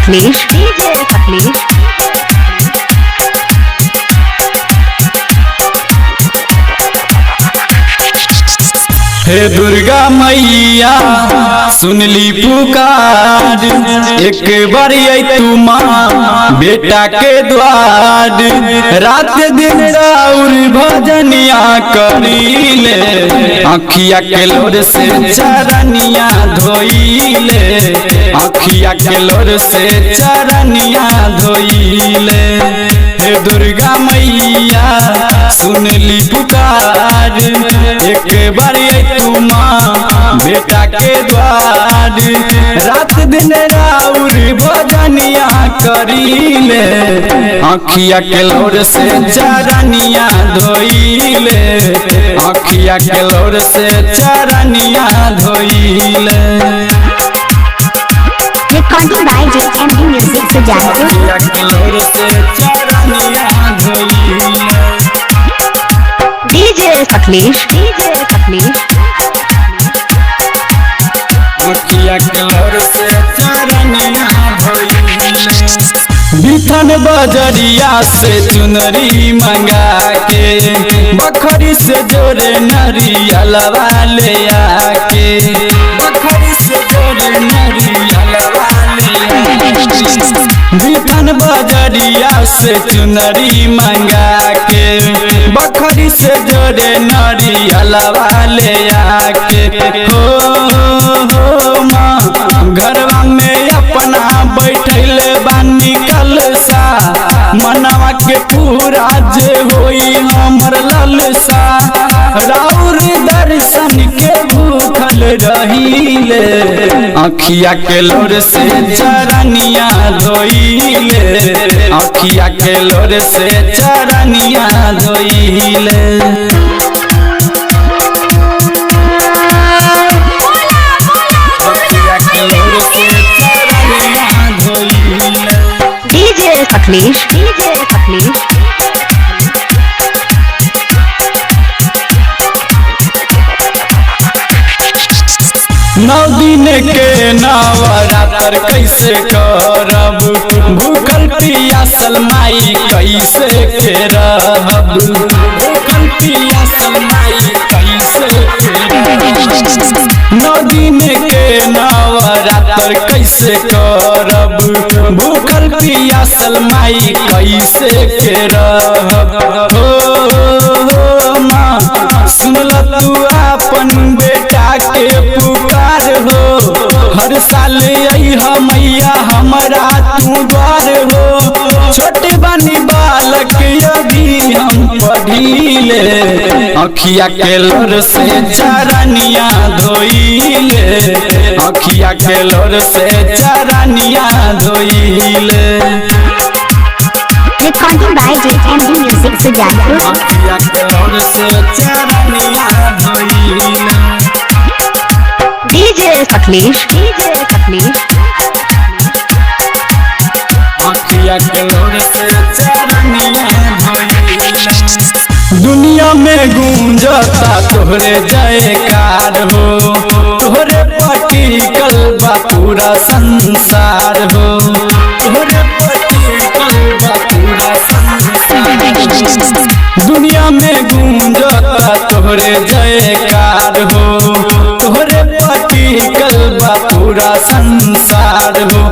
अखिलेश हे दुर्गा मैया सुनली पुकार, एक बार तू माँ बेटा के द्वार। रात दिन राउर भजनिया करीले, अखिया के लोर से चरनिया धोइले, अखिया के लोर से चरनिया धोइले। हे दुर्गा मैया सुनली पुकार, एक बार तू माँ बेटा के द्वार। रात दिन राउर भजनिया करीले, अखिया के लोर से चरनिया धोइले, अखिया के लोर से चरनिया धोइले। Recording by JMD Music Sujanto। अखिया के लोर से चरनिया धोइले। DJ अखिलेश अखिया के लोर से चरनिया धोइले। बिथन बजरिया से चुनरी मंगा के, बखरी से जोरे नरियलवा ले आके, बखरी से जोरे नरियलवा ले आके। बिथन बजरिया से चुनरी मंगा के, बखरी से जोरे नरियलवा ले आके। हो माँ घरवा में अपना बैठल बानी कलसा, मनवा के पूरा जे होई हमर ललसा। राउर दर्शन के भूखल रहीले, अखिया के लोर से चरनिया धोइले, अखिया के लोर से चरनिया धोइले। DJ अखिलेश नौ दिन के नवरात्र कैसे करब, भूखल पियासल माई कैसे के रहब, भूखल पियासल माई कैसे के रहब। नौ दिन के नवरात्र कैसे करब, भूखल पियासल माई कैसे के रहब। हो माँ सुनल तू अपन बेटा के पुकार हो, हर साल अइहा मैया हमरा तू द्वार हो। छोटे बानी बालक अभी हम पढ़ीले, अखिया के लोर से चरनिया धोइले, अखिया के लोर से चरनिया धोइले। Recording by JMD Music Sujanto। अखिया के लोर से चरनिया धोइले। DJ अखिलेश अखिया के लोर से चरनिया धोइले। दुनिया में गूंजता तोहरे जयकार हो, तोहरे पटिकल बा पूरा संसार हो, तोहरे पटिकल बा पूरा संसार। दुनिया में गूंजता तोहरे जयकार हो, तोहरे पटिकल बा पूरा संसार हो।